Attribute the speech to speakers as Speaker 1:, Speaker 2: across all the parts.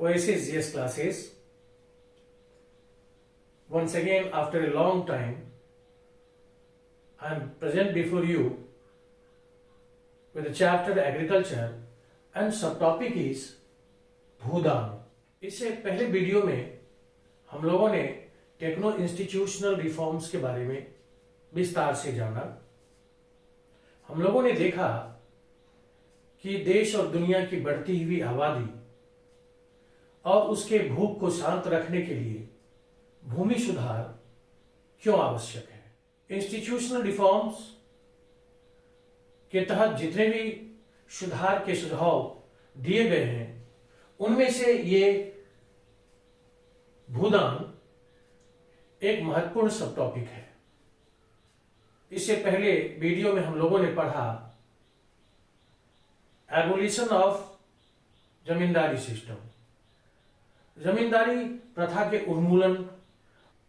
Speaker 1: Oasis GS classes. Once again, after a long time, I am present before you with the chapter Agriculture and subtopic is भूदान। इससे पहले video में हम लोगों ने techno institutional reforms के बारे में विस्तार से जाना। हम लोगों ने देखा कि देश और दुनिया की बढ़ती हुई आबादी और उसके भूख को शांत रखने के लिए भूमि सुधार क्यों आवश्यक है। इंस्टीट्यूशनल रिफॉर्म्स के तहत जितने भी सुधार के सुझाव दिए गए हैं उनमें से ये भूदान एक महत्वपूर्ण सब टॉपिक है। इससे पहले वीडियो में हम लोगों ने पढ़ा एबोलिशन ऑफ जमींदारी सिस्टम, जमींदारी प्रथा के उन्मूलन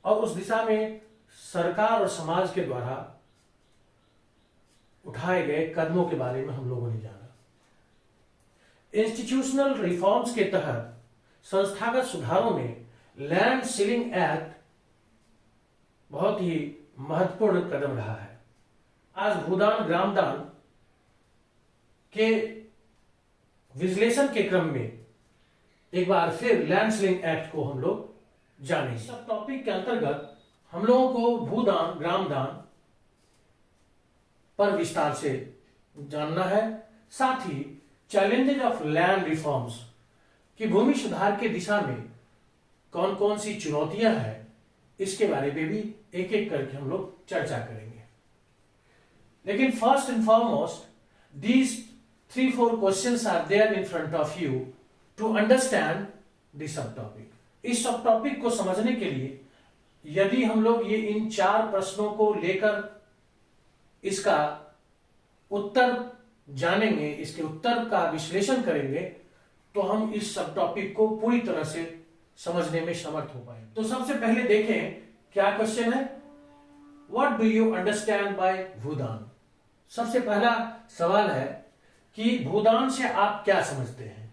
Speaker 1: और उस दिशा में सरकार और समाज के द्वारा उठाए गए कदमों के बारे में हम लोगों ने जाना। इंस्टीट्यूशनल रिफॉर्म्स के तहत संस्थागत सुधारों में लैंड सीलिंग एक्ट बहुत ही महत्वपूर्ण कदम रहा है। आज भूदान ग्रामदान के विश्लेषण के क्रम में एक बार फिर लैंड सीलिंग एक्ट को हम लोग जानेंगे। सब टॉपिक के अंतर्गत हम लोगों को भूदान ग्रामदान पर विस्तार से जानना है। साथ ही चैलेंजेस ऑफ लैंड रिफॉर्म्स कि भूमि सुधार के दिशा में कौन कौन सी चुनौतियां हैं इसके बारे में भी एक एक करके हम लोग चर्चा करेंगे। लेकिन first and foremost these 3-4 questions are there in front of you to understand this sub topic. इस सब टॉपिक को समझने के लिए यदि हम लोग ये इन 4 प्रश्नों को लेकर इसका उत्तर जानेंगे, इसके उत्तर का विश्लेषण करेंगे, तो हम इस सब टॉपिक को पूरी तरह से समझने में समर्थ हो पाएंगे। तो सबसे पहले देखें क्या क्वेश्चन है। What do you understand by Bhoodan. सबसे पहला सवाल है कि भूदान से आप क्या समझते हैं।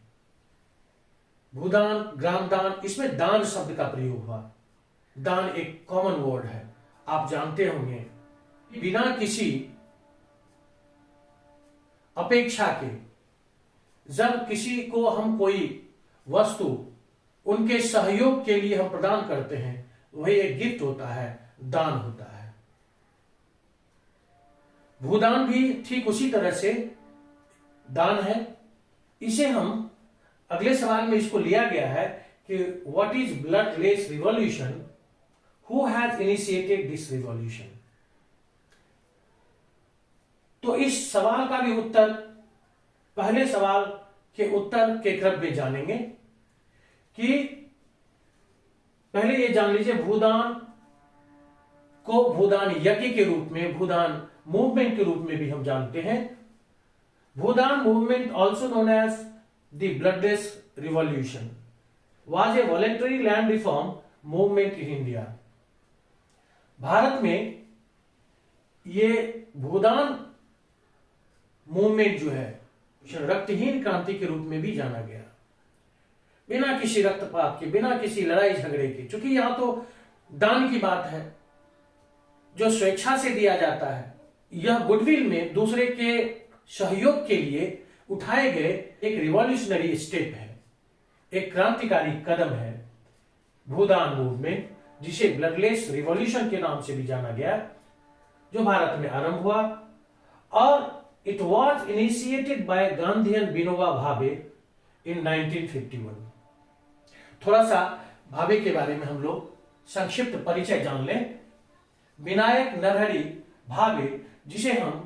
Speaker 1: भूदान ग्रामदान, इसमें दान शब्द का प्रयोग हुआ। दान एक कॉमन वर्ड है, आप जानते होंगे। बिना किसी अपेक्षा के जब किसी को हम कोई वस्तु उनके सहयोग के लिए हम प्रदान करते हैं वही एक गिफ्ट होता है, दान होता है। भूदान भी ठीक उसी तरह से दान है। इसे हम अगले सवाल में इसको लिया गया है कि what is bloodless revolution, who has initiated this revolution. तो इस सवाल का भी उत्तर पहले सवाल के उत्तर के क्रम में जानेंगे कि पहले ये जान लीजिए भूदान को भूदान यज्ञ के रूप में, भूदान मूवमेंट के रूप में भी हम जानते हैं। Bhoodan movement also known as the bloodless revolution was a voluntary land reform movement in India. भारत में ये भूदान मूवमेंट जो है रक्तहीन क्रांति के रूप में भी जाना गया। बिना किसी रक्तपात के, बिना किसी लड़ाई झगड़े के, क्योंकि यहां तो दान की बात है जो स्वेच्छा से दिया जाता है। यह गुडविल में दूसरे के सहयोग के लिए उठाए गए एक रिवॉल्यूशनरी स्टेप है, एक क्रांतिकारी कदम है। भूदान मूवमेंट, जिसे ब्लडलेस रिवॉल्यूशन के नाम से भी जाना गया, जो भारत में आरंभ हुआ और it was initiated by Gandhian Vinoba Bhave इन 1951। थोड़ा सा भावे के बारे में हम लोग संक्षिप्त परिचय जान लें। विनायक नरहरि भावे, जिसे हम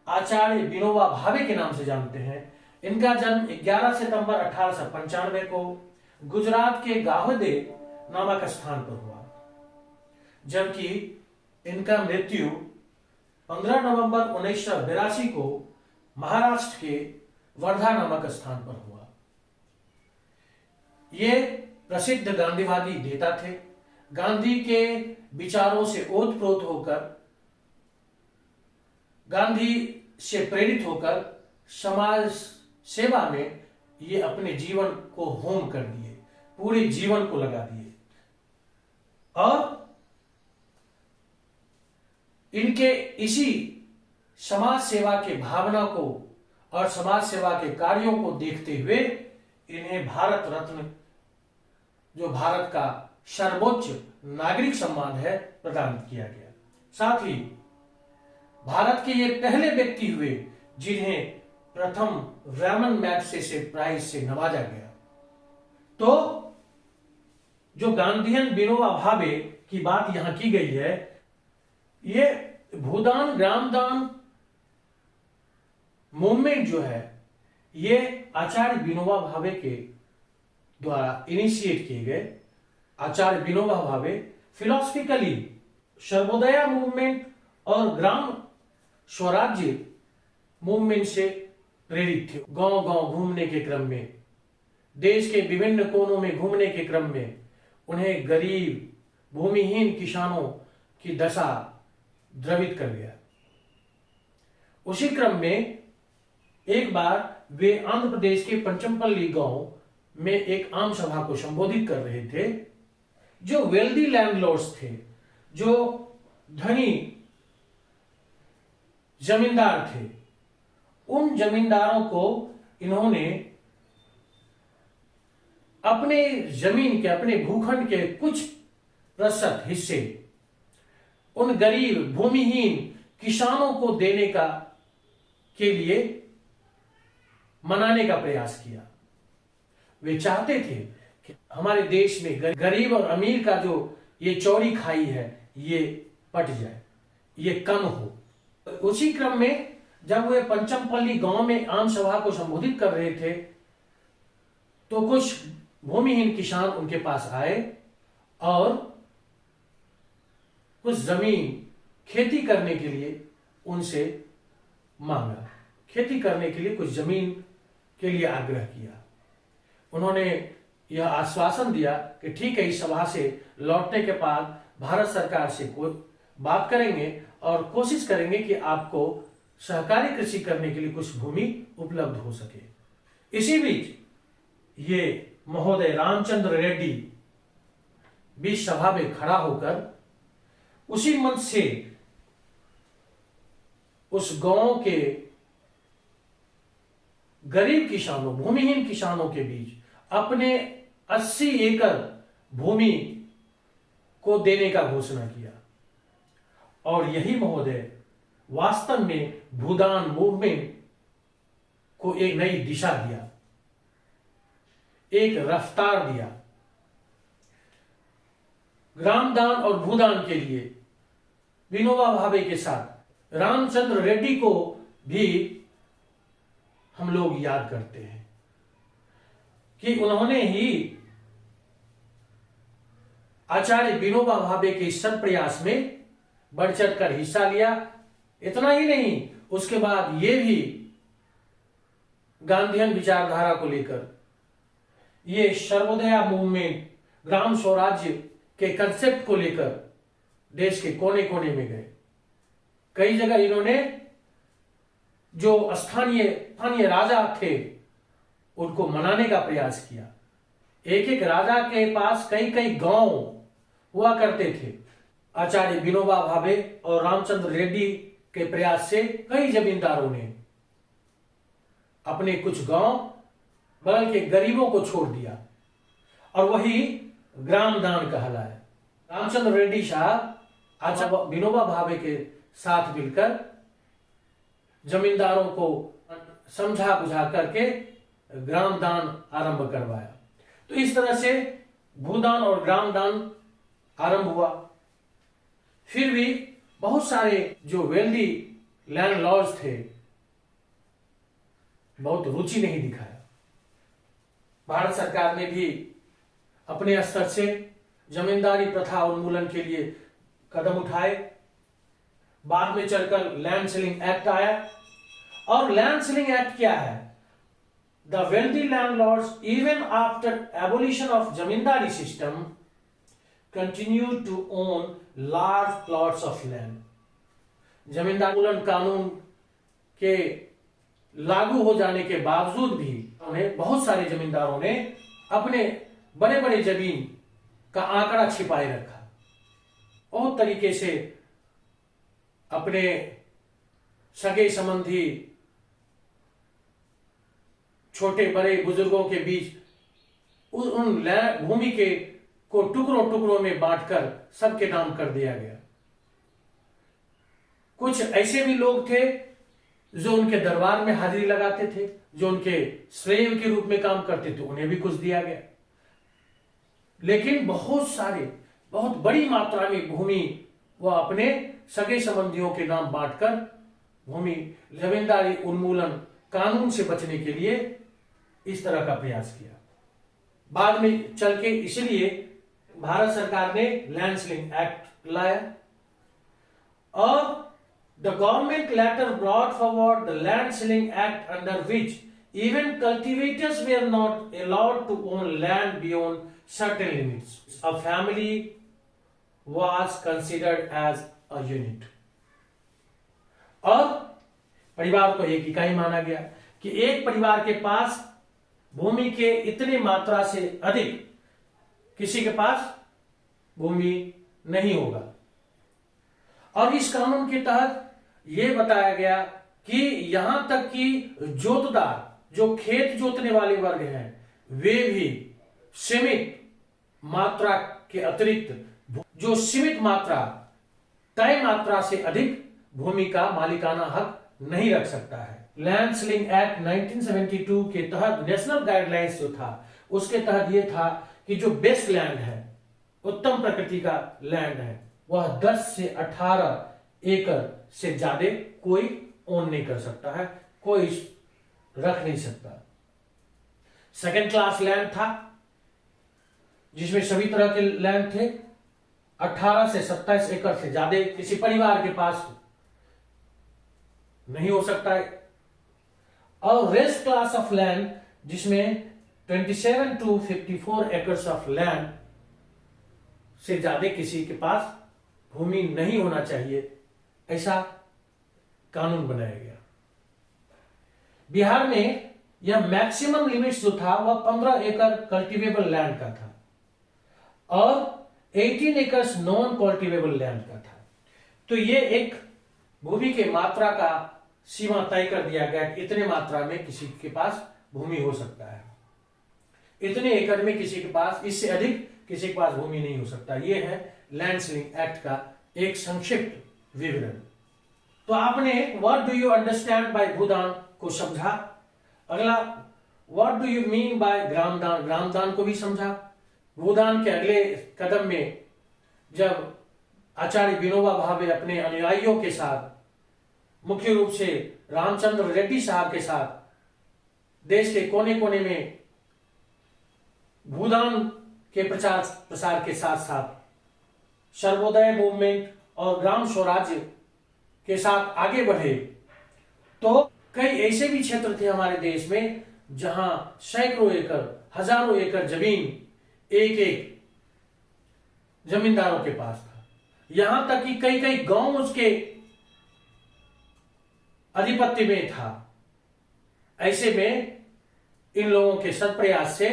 Speaker 1: आचार्य विनोबा भावे के नाम से जानते हैं, इनका जन्म 11 सितंबर 1895 को गुजरात के गावदे नामक स्थान पर हुआ, जबकि इनका मृत्यु 15 नवंबर 1982 को महाराष्ट्र के वर्धा नामक स्थान पर हुआ। ये प्रसिद्ध गांधीवादी नेता थे। गांधी के विचारों से ओतप्रोत होकर, गांधी से प्रेरित होकर समाज सेवा में ये अपने जीवन को होम कर दिए। पूरे जीवन को लगा दिए और इनके इसी समाज सेवा के भावना को और समाज सेवा के कार्यों को देखते हुए इन्हें भारत रत्न, जो भारत का सर्वोच्च नागरिक सम्मान है, प्रदान किया गया। साथ ही भारत के ये पहले व्यक्ति हुए जिन्हें प्रथम रैमन मैग्सेसे प्राइज से नवाजा गया। तो जो गांधीयन विनोबा भावे की बात यहां की गई है, ये भूदान ग्रामदान मूवमेंट जो है ये आचार्य विनोबा भावे के द्वारा इनिशिएट किए गए। आचार्य विनोबा भावे फिलोसफिकली सर्वोदया मूवमेंट और ग्राम स्वराज्य मूवमेंट से प्रेरित थे। गांव गांव घूमने के क्रम में, देश के विभिन्न कोनों में घूमने के क्रम में उन्हें गरीब भूमिहीन किसानों की दशा द्रवित कर गया। उसी क्रम में एक बार वे आंध्र प्रदेश के पंचमपल्ली गांव में एक आम सभा को संबोधित कर रहे थे। जो वेल्दी लैंडलॉर्ड्स थे, जो धनी जमींदार थे, उन जमींदारों को इन्होंने अपने जमीन के, अपने भूखंड के कुछ प्रतिशत हिस्से उन गरीब भूमिहीन किसानों को देने का के लिए मनाने का प्रयास किया। वे चाहते थे कि हमारे देश में गरीब और अमीर का जो ये चौड़ी खाई है ये पट जाए, ये कम हो। उसी क्रम में जब वे पंचमपल्ली गांव में आम सभा को संबोधित कर रहे थे तो कुछ भूमिहीन किसान उनके पास आए और कुछ जमीन खेती करने के लिए उनसे मांगा, खेती करने के लिए कुछ जमीन के लिए आग्रह किया। उन्होंने यह आश्वासन दिया कि ठीक है, इस सभा से लौटने के बाद भारत सरकार से कोई बात करेंगे और कोशिश करेंगे कि आपको सहकारी कृषि करने के लिए कुछ भूमि उपलब्ध हो सके। इसी बीच ये महोदय रामचंद्र रेड्डी भी सभा में खड़ा होकर उसी मंच से उस गांव के गरीब किसानों, भूमिहीन किसानों के बीच अपने 80 एकड़ भूमि को देने का घोषणा किया। और यही महोदय वास्तव में भूदान मूवमेंट को एक नई दिशा दिया, एक रफ्तार दिया। ग्रामदान और भूदान के लिए विनोबा भावे के साथ रामचंद्र रेड्डी को भी हम लोग याद करते हैं कि उन्होंने ही आचार्य विनोबा भावे के इस सब प्रयास में बढ़ चढ़ कर हिस्सा लिया। इतना ही नहीं, उसके बाद ये भी गांधीयन विचारधारा को लेकर ये सर्वोदया मूवमेंट, ग्राम स्वराज्य के कंसेप्ट को लेकर देश के कोने कोने में गए। कई जगह इन्होंने जो स्थानीय राजा थे उनको मनाने का प्रयास किया। एक एक राजा के पास कई कई गांव हुआ करते थे। आचार्य विनोबा भावे और रामचंद्र रेड्डी के प्रयास से कई जमींदारों ने अपने कुछ गांव बगल के गरीबों को छोड़ दिया और वही ग्रामदान कहलाया। रामचंद्र रेड्डी साहब आचार्य विनोबा भावे के साथ मिलकर जमींदारों को समझा बुझा करके ग्रामदान आरंभ करवाया। तो इस तरह से भूदान और ग्रामदान आरंभ हुआ। फिर भी बहुत सारे जो वेल्दी लैंडलॉर्ड्स थे बहुत रुचि नहीं दिखाया। भारत सरकार ने भी अपने स्तर से जमींदारी प्रथा उन्मूलन के लिए कदम उठाए। बाद में चलकर लैंड सीलिंग एक्ट आया। और लैंड सीलिंग एक्ट क्या है? The wealthy landlords even after abolition of zamindari system continue to own large plots of land. Zamindari उन्मूलन कानून के लागू हो जाने के बावजूद भी उन्हें बहुत सारे जमींदारों ने अपने बड़े बड़े जमीन का आंकड़ा छिपाए रखा और तरीके से अपने सगे संबंधी, छोटे बड़े बुजुर्गों के बीच उन भूमि के को टुकड़ों टुकड़ों में बांटकर सबके नाम कर दिया गया। कुछ ऐसे भी लोग थे जो उनके दरबार में हाजिरी लगाते थे, जो उनके स्लेव के रूप में काम करते थे, उन्हें भी कुछ दिया गया। लेकिन बहुत बड़ी मात्रा में भूमि वह अपने सगे संबंधियों के नाम बांटकर भूमि जमींदारी उन्मूलन कानून से बचने के लिए इस तरह का प्रयास किया। बाद में चल के इसलिए भारत सरकार ने लैंड सीलिंग एक्ट लाया और the government later brought forward the land ceiling act under which even cultivators were not allowed to own land beyond certain limits. A family was considered as a unit. और परिवार को एक इकाई माना गया कि एक परिवार के पास भूमि के इतने मात्रा से अधिक किसी के पास भूमि नहीं होगा। और इस कानून के तहत यह बताया गया कि यहां तक कि जोतदार, जो खेत जोतने वाले वर्ग हैं, वे भी सीमित मात्रा के अतिरिक्त जो सीमित मात्रा, तय मात्रा से अधिक भूमि का मालिकाना हक नहीं रख सकता है। लैंड सीलिंग एक्ट 1972 के तहत नेशनल गाइडलाइंस जो था, उसके तहत यह था कि जो बेस्ट लैंड है, उत्तम प्रकृति का लैंड है, वह 10 से 18 एकड़ से ज्यादा कोई ओन नहीं कर सकता है, कोई रख नहीं सकता। सेकेंड क्लास लैंड था जिसमें सभी तरह के लैंड थे। 18 से 27 एकड़ से ज्यादा किसी परिवार के पास नहीं हो सकता है। और रेस्ट क्लास ऑफ लैंड जिसमें 27 टू 54 एकर्स ऑफ लैंड से ज्यादा किसी के पास भूमि नहीं होना चाहिए, ऐसा कानून बनाया गया। बिहार में यह मैक्सिमम लिमिट्स जो था वह 15 एकड़ कल्टीवेबल लैंड का था और 18 एकर्स नॉन कल्टीवेबल लैंड का था। तो यह एक भूमि के मात्रा का सीमा तय कर दिया गया कि इतने मात्रा में किसी के पास भूमि हो सकता है, इतने एकड़ में किसी के पास, इससे अधिक किसी के पास भूमि नहीं हो सकता। यह है लैंड सीलिंग एक्ट का एक संक्षिप्त विवरण। तो आपने what do you understand by Bhoodan को समझा। अगला what do you mean by Gramdan, Gramdan को भी समझा। भूदान के अगले कदम में जब आचार्य विनोबा भावे अपने अनुयायियों के साथ, मुख्य रूप से रामचंद्र रेड्डी साहब के साथ, देश के कोने कोने में भूदान के प्रचार प्रसार के साथ साथ सर्वोदय मूवमेंट और ग्राम स्वराज्य के साथ आगे बढ़े, तो कई ऐसे भी क्षेत्र थे हमारे देश में जहां सैकड़ों एकड़, हजारों एकड़ जमीन एक एक जमींदारों के पास था। यहां तक कि कई कई गांव उसके अधिपत्य में था। ऐसे में इन लोगों के सत्प्रयास से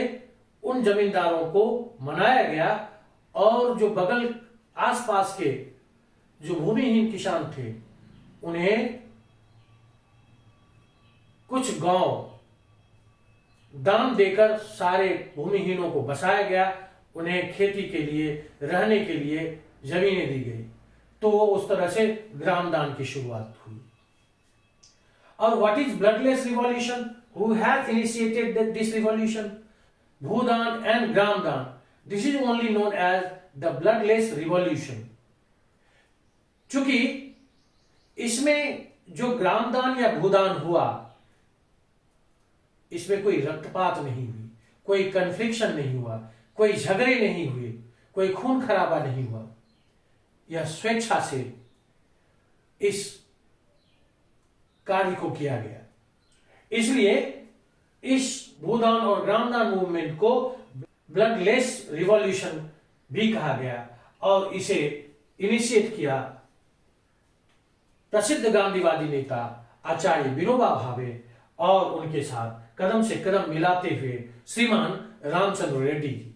Speaker 1: उन जमींदारों को मनाया गया और जो बगल आसपास के जो भूमिहीन किसान थे उन्हें कुछ गांव दान देकर सारे भूमिहीनों को बसाया गया, उन्हें खेती के लिए, रहने के लिए जमीनें दी गई। तो उस तरह से ग्रामदान की शुरुआत हुई। और what is bloodless revolution? Who has initiated this revolution? Bhoodan and Gramdan, this is only known as the bloodless revolution. चूंकि इसमें जो ग्रामदान या भूदान हुआ, इसमें कोई रक्तपात नहीं हुई, कोई कन्फ्लिक्शन नहीं हुआ, कोई झगड़े नहीं हुए, कोई खून खराबा नहीं हुआ। यह स्वेच्छा से इस कार्य को किया गया। इसलिए इस भूदान और ग्रामदान मूवमेंट को ब्लडलेस रिवॉल्यूशन भी कहा गया और इसे इनिशिएट किया प्रसिद्ध गांधीवादी नेता आचार्य विनोबा भावे और उनके साथ कदम से कदम मिलाते हुए श्रीमान रामचंद्र रेड्डी जी।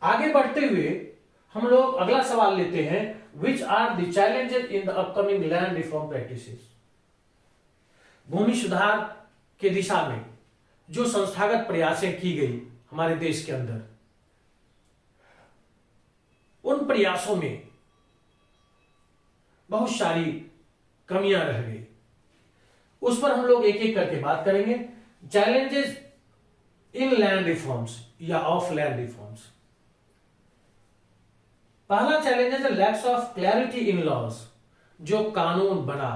Speaker 1: आगे बढ़ते हुए हम लोग अगला सवाल लेते हैं, which are the challenges in the upcoming land reform practices. भूमि सुधार के दिशा में जो संस्थागत प्रयासें की गई हमारे देश के अंदर, उन प्रयासों में बहुत सारी कमियां रह गई। उस पर हम लोग एक एक करके बात करेंगे। चैलेंजेस इन लैंड रिफॉर्म्स या ऑफ लैंड रिफॉर्म्स। पहला चैलेंज है lacks of clarity in laws. जो कानून बना,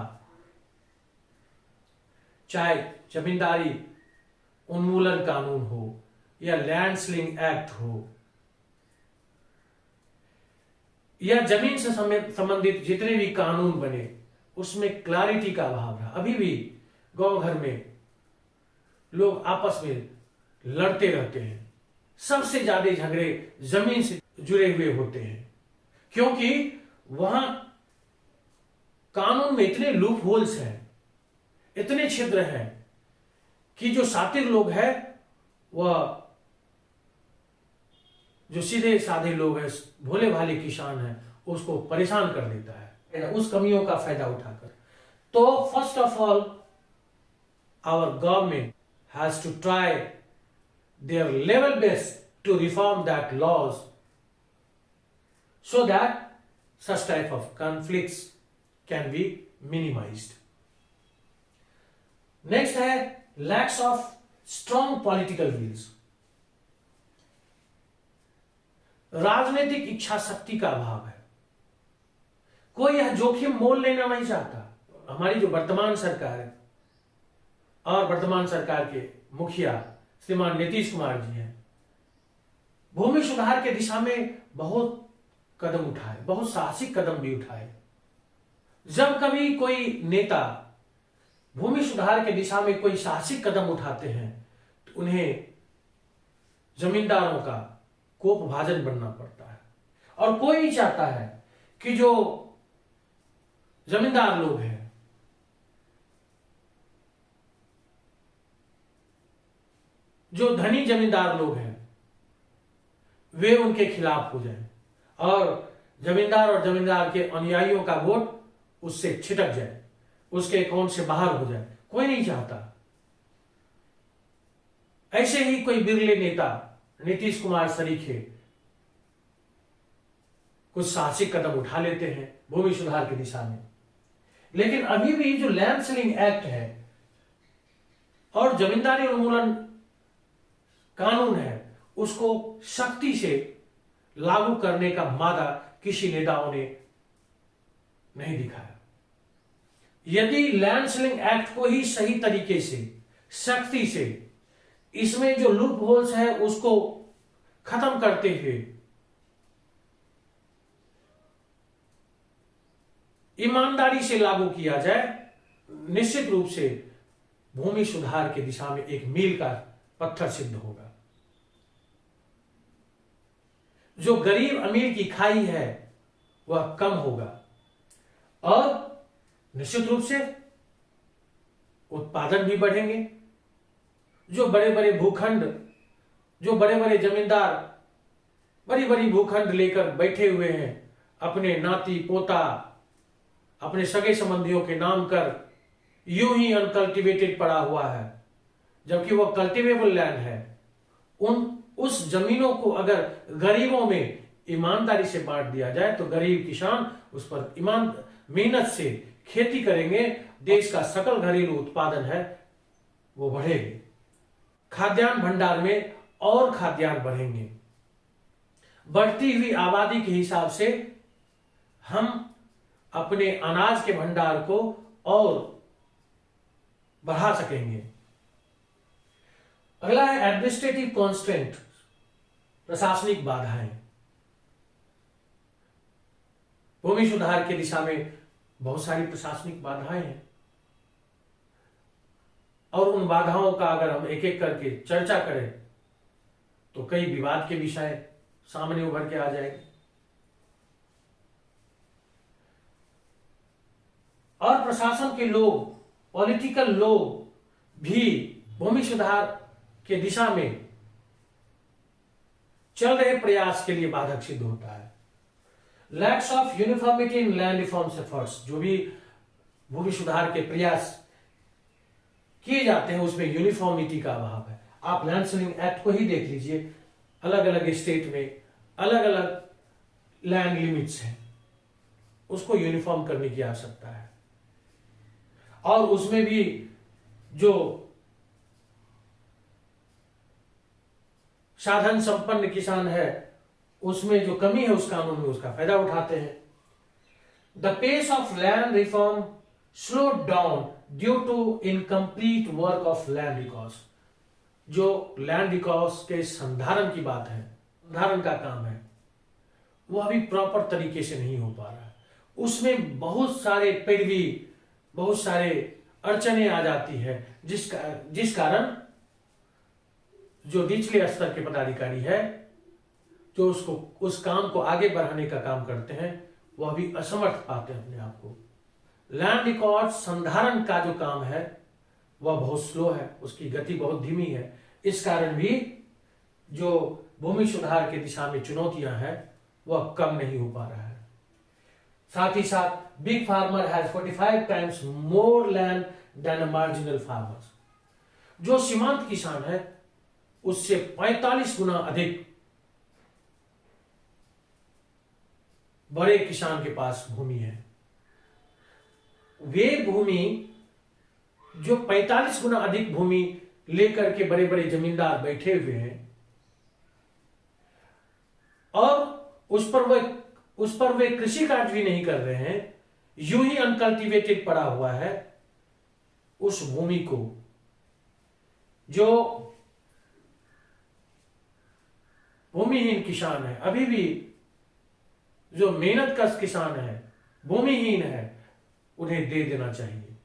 Speaker 1: चाहे जमींदारी उन्मूलन कानून हो या लैंड सीलिंग एक्ट हो या जमीन से संबंधित जितने भी कानून बने, उसमें क्लैरिटी का अभाव रहा। अभी भी गांव घर में लोग आपस में लड़ते रहते हैं। सबसे ज्यादा झगड़े जमीन से जुड़े हुए होते हैं, क्योंकि वहां कानून में इतने लूप होल्स हैं, इतने छिद्र हैं कि जो सातिर लोग हैं, वह जो सीधे साधे लोग हैं, भोले भाले किसान हैं, उसको परेशान कर देता है उस कमियों का फायदा उठाकर। तो first of all our government has to try their level best to reform that laws so that such type of conflicts can be minimized. Next है lacks of strong political wills. राजनीतिक इच्छा शक्ति का अभाव है। कोई यह जोखिम मोल लेना नहीं चाहता। हमारी जो वर्तमान सरकार है और वर्तमान सरकार के मुखिया श्रीमान नीतीश कुमार जी हैं, भूमि सुधार के दिशा में बहुत कदम उठाए, बहुत साहसिक कदम भी उठाए। जब कभी कोई नेता भूमि सुधार के दिशा में कोई साहसिक कदम उठाते हैं, तो उन्हें जमींदारों का कोप भाजन बनना पड़ता है। और कोई नहीं चाहता है कि जो जमींदार लोग हैं, जो धनी जमींदार लोग हैं, वे उनके खिलाफ हो जाएं और जमींदार और जमींदार के अनुयायियों का वोट उससे छिटक जाए, उसके अकाउंट से बाहर हो जाए। कोई नहीं चाहता। ऐसे ही कोई बिरले नेता नीतीश कुमार सरीखे कुछ साहसिक कदम उठा लेते हैं भूमि सुधार की दिशा में। लेकिन अभी भी जो लैंड सीलिंग एक्ट है और जमींदारी उन्मूलन कानून है, उसको सख्ती से लागू करने का मादा किसी नेताओं ने नहीं दिखाया। यदि लैंड सीलिंग एक्ट को ही सही तरीके से, सख्ती से, इसमें जो लूप होल्स है उसको खत्म करते हुए ईमानदारी से लागू किया जाए, निश्चित रूप से भूमि सुधार की दिशा में एक मील का पत्थर सिद्ध होगा। जो गरीब अमीर की खाई है वह कम होगा और निश्चित रूप से उत्पादन भी बढ़ेंगे। जो बड़े बड़े भूखंड, जो बड़े बड़े जमींदार बड़ी बड़ी भूखंड लेकर बैठे हुए हैं, अपने नाती पोता, अपने सगे संबंधियों के नाम कर यूं ही अनकल्टिवेटेड पड़ा हुआ है, जबकि वह कल्टिवेबल लैंड है। उस जमीनों को अगर गरीबों में ईमानदारी से बांट दिया जाए तो गरीब किसान उस पर मेहनत से खेती करेंगे, देश का सकल घरेलू उत्पादन है वो बढ़ेगी। खाद्यान्न भंडार में और खाद्यान्न बढ़ेंगे। बढ़ती हुई आबादी के हिसाब से हम अपने अनाज के भंडार को और बढ़ा सकेंगे। अगला है एडमिनिस्ट्रेटिव कॉन्स्टेंट, प्रशासनिक बाधाएं। भूमि सुधार की दिशा में बहुत सारी प्रशासनिक बाधाएं हैं और उन बाधाओं का अगर हम एक एक करके चर्चा करें तो कई विवाद के विषय सामने उभर के आ जाएंगे। और प्रशासन के लोग, पॉलिटिकल लोग भी भूमि सुधार के दिशा में चल रहे प्रयास के लिए बाधक सिद्ध होता है। Lacks of uniformity in land reforms efforts, जो भी भूमि सुधार के प्रयास किए जाते हैं उसमें यूनिफॉर्मिटी का अभाव है। आप लैंड सीलिंग एक्ट को ही देख लीजिए, अलग अलग स्टेट में अलग अलग लैंड लिमिट्स हैं, उसको यूनिफॉर्म करने की आवश्यकता है। और उसमें भी जो साधन संपन्न किसान है उसमें जो कमी है उस कानून में उसका फायदा उठाते हैं। The pace of land reform slow down due to incomplete work of land records. जो लैंड रिकॉर्ड्स के संधारण की बात है, संधारण का काम है, वो अभी प्रॉपर तरीके से नहीं हो पा रहा है। उसमें बहुत सारे पैरवी, बहुत सारे अड़चने आ जाती है, जिस कारण जो निचले स्तर के पदाधिकारी है जो उसको उस काम को आगे बढ़ाने का काम करते हैं वो अभी असमर्थ पाते हैं अपने आप को। लैंड रिकॉर्ड संधारण का जो काम है वह बहुत स्लो है, उसकी गति बहुत धीमी है। इस कारण भी जो भूमि सुधार की दिशा में चुनौतियां हैं वह कम नहीं हो पा रहा है। साथ ही साथ big farmer has 45 times more land than a marginal farmers. जो सीमांत किसान है उससे 45 गुना अधिक बड़े किसान के पास भूमि है। वे भूमि जो 45 गुना अधिक भूमि लेकर के बड़े बड़े जमींदार बैठे हुए हैं और उस पर वे कृषि कार्य भी नहीं कर रहे हैं, यूं ही अनकल्टिवेटेड पड़ा हुआ है, उस भूमि को जो भूमिहीन किसान है, अभी भी जो मेहनत कश किसान है, भूमिहीन है, उन्हें दे देना चाहिए,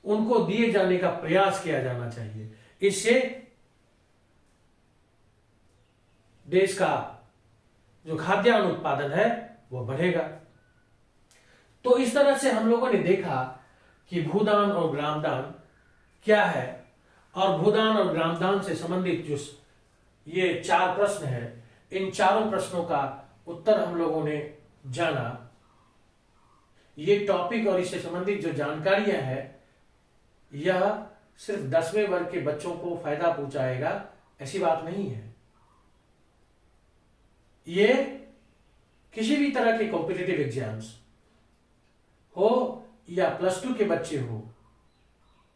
Speaker 1: उनको दिए जाने का प्रयास किया जाना चाहिए। इससे देश का जो खाद्यान्न उत्पादन है वह बढ़ेगा। तो इस तरह से हम लोगों ने देखा कि भूदान और ग्रामदान क्या है, और भूदान और ग्रामदान से संबंधित जो ये 4 प्रश्न है, इन चारों प्रश्नों का उत्तर हम लोगों ने जाना। ये टॉपिक और इससे संबंधित जो जानकारियां हैं यह सिर्फ 10वें वर्ग के बच्चों को फायदा पहुंचाएगा ऐसी बात नहीं है। ये किसी भी तरह के कॉम्पिटिटिव एग्जाम्स हो या +2 के बच्चे हो,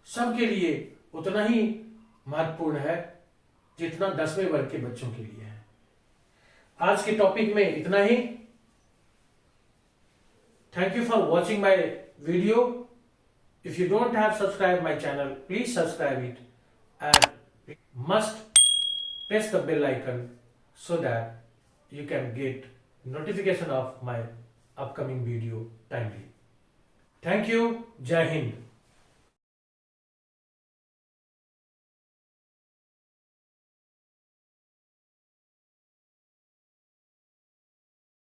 Speaker 1: सबके लिए उतना ही महत्वपूर्ण है जितना 10वें वर्ग के बच्चों के लिए है। आज के टॉपिक में इतना ही। Thank you for watching my video. If you don't have subscribe my channel, please subscribe it and must press the bell icon so that you can get notification of my upcoming video timely. Thank you. Jai Hind.